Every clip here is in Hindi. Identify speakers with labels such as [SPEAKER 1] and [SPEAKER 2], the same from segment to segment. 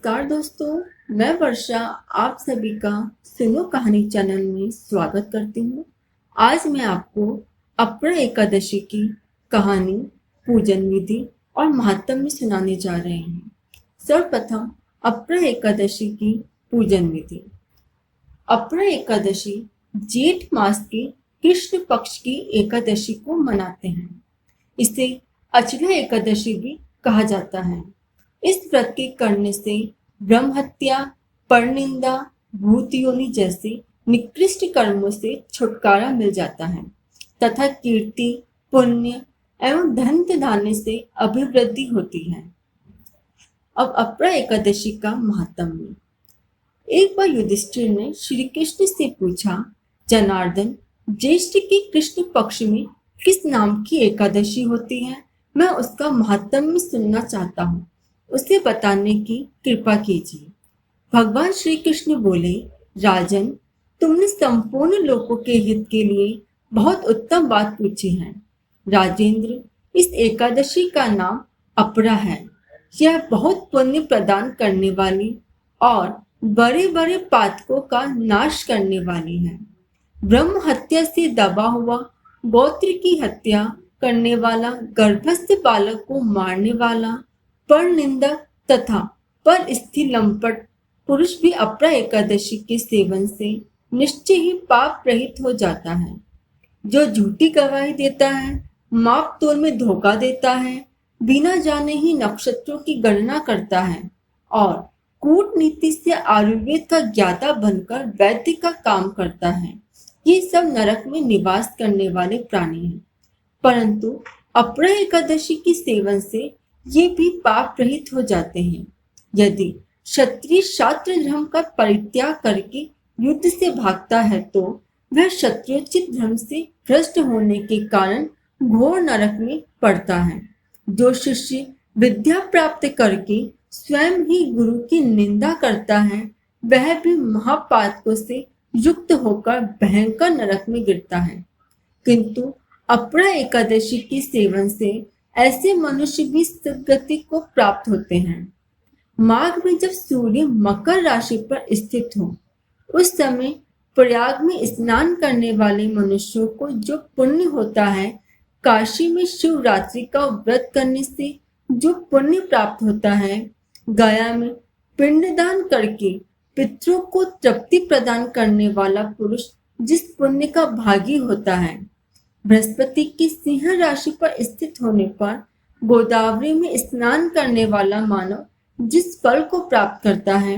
[SPEAKER 1] नमस्कार दोस्तों, मैं वर्षा आप सभी का सुनो कहानी चैनल में स्वागत करती हूँ। आज मैं आपको अपरा एकादशी की कहानी, पूजन विधि और महात्म्य सुनाने जा रहे हैं। सर्वप्रथम अपरा एकादशी की पूजन विधि। अपरा एकादशी जेठ मास की कृष्ण पक्ष की एकादशी को मनाते हैं। इसे अचला एकादशी भी कहा जाता है। इस व्रत के करने से ब्रह्म हत्या, परनिंदा, भूत योनि जैसे निकृष्ट कर्मों से छुटकारा मिल जाता है तथा कीर्ति, पुण्य एवं धन धान्य से अभिवृद्धि होती है। अब अपरा एकादशी का महात्म्य। एक बार युधिष्ठिर ने श्री कृष्ण से पूछा, जनार्दन, ज्येष्ठ के कृष्ण पक्ष में किस नाम की एकादशी होती है? मैं उसका महात्म्य सुनना चाहता हूँ, उसे बताने की कृपा कीजिए। भगवान श्री कृष्ण बोले, राजन, तुमने संपूर्ण लोगों के हित के लिए बहुत उत्तम बात पूछी है। राजेंद्र, इस एकादशी का नाम अपरा है। यह बहुत पुण्य प्रदान करने वाली और बड़े बड़े पातकों का नाश करने वाली है। ब्रह्म हत्या से दबा हुआ, गोत्र की हत्या करने वाला, गर्भस्थ बालक को मारने वाला, पर निंदक तथा पर स्थिर लंपट पुरुष भी अपरा एकादशी के सेवन से निश्चय ही पाप रहित हो जाता है। जो झूठी गवाही देता है, माप तोल में धोखा देता है, बिना जाने ही नक्षत्रों की गणना करता है और कूटनीति से आयुर्वेद का ज्ञाता बनकर वैद्य का काम करता है, ये सब नरक में निवास करने वाले प्राणी हैं। परंतु अपरा एकादशी के सेवन से ये भी पाप रहित हो जाते हैं। यदि क्षत्रिय शास्त्र धर्म का परित्याग करके युद्ध से भागता है तो वह क्षत्रियोचित धर्म से भ्रष्ट होने के कारण घोर नरक में पड़ता है। जो शिष्य विद्या प्राप्त करके स्वयं ही गुरु की निंदा करता है, वह भी महापातकों से युक्त होकर भयंकर नरक में गिरता है। किंतु अपरा एकादशी के सेवन से ऐसे मनुष्य भी सद्गति को प्राप्त होते हैं। माघ में जब सूर्य मकर राशि पर स्थित हो, उस समय प्रयाग में स्नान करने वाले मनुष्यों को जो पुण्य होता है, काशी में शिवरात्रि का व्रत करने से जो पुण्य प्राप्त होता है, गया में पिंडदान करके पितरों को तृप्ति प्रदान करने वाला पुरुष जिस पुण्य का भागी होता है, बृहस्पति की सिंह राशि पर स्थित होने पर गोदावरी में स्नान करने वाला मानव जिस फल को प्राप्त करता है,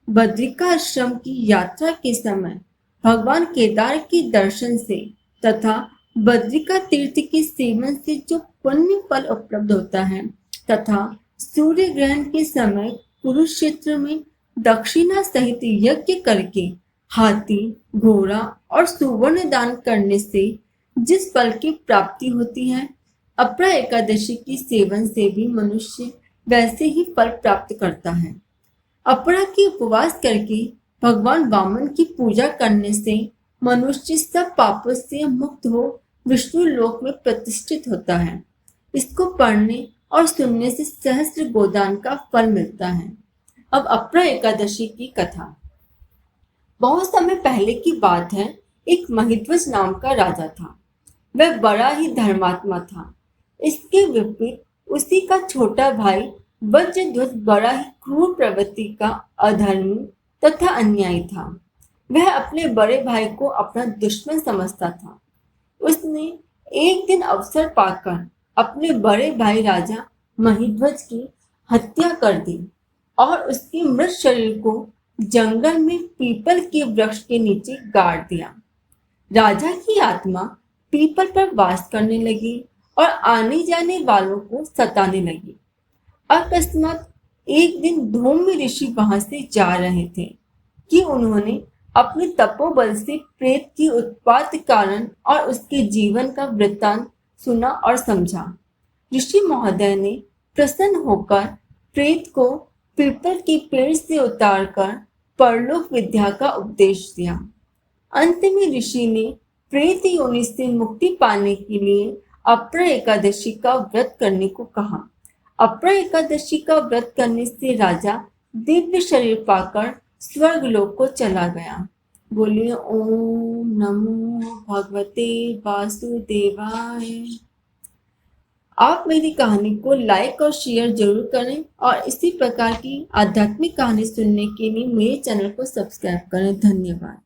[SPEAKER 1] बद्रिकाश्रम की यात्रा के समय भगवान केदार के दर्शन से तथा बद्रिका तीर्थ के सेवन से जो पुण्य फल उपलब्ध होता है, तथा सूर्य ग्रहण के समय कुरुक्षेत्र में दक्षिणा सहित यज्ञ करके हाथी, घोड़ा और सुवर्ण दान करने से जिस फल की प्राप्ति होती है, अपरा एकादशी की सेवन से भी मनुष्य वैसे ही फल प्राप्त करता है। अपरा की उपवास करके भगवान वामन की पूजा करने से मनुष्य सब पापों से मुक्त हो विष्णु लोक में प्रतिष्ठित होता है। इसको पढ़ने और सुनने से सहस्त्र गोदान का फल मिलता है। अब अपरा एकादशी की कथा। बहुत समय पहले की बात है, एक महिध्वज नाम का राजा था। वह बड़ा ही धर्मात्मा था। इसके विपरीत उसी का छोटा भाई वज्रध्वज बड़ा ही क्रूर प्रवृत्ति का अधर्मी तथा अन्यायी था। वह अपने बड़े भाई को अपना दुश्मन समझता था। उसने एक दिन अवसर पाकर अपने बड़े भाई राजा महिध्वज की हत्या कर दी और उसके मृत शरीर को जंगल में पीपल के वृक्ष के नीचे गाड़ दिया। राजा की आत्मा पीपल पर वास करने लगी और आने जाने वालों को सताने लगी। अकस्मात एक दिन धूम्र ऋषि वहां से जा रहे थे कि उन्होंने अपने तपोबल से प्रेत की उत्पात कारण और उसके जीवन का वृत्तांत सुना और समझा। ऋषि महोदय ने प्रसन्न होकर प्रेत को पीपल के पेड़ से उतारकर परलोक विद्या का उपदेश दिया। अंत में ऋषि ने प्रेत योनि से मुक्ति पाने के लिए अपरा एकादशी का व्रत करने को कहा। अपरा एकादशी का व्रत करने से राजा दिव्य शरीर पाकर स्वर्गलोक को चला गया। बोलिए ओम नमो भगवते वासुदेवाय। आप मेरी कहानी को लाइक और शेयर जरूर करें और इसी प्रकार की आध्यात्मिक कहानी सुनने के लिए मेरे चैनल को सब्सक्राइब करें। धन्यवाद।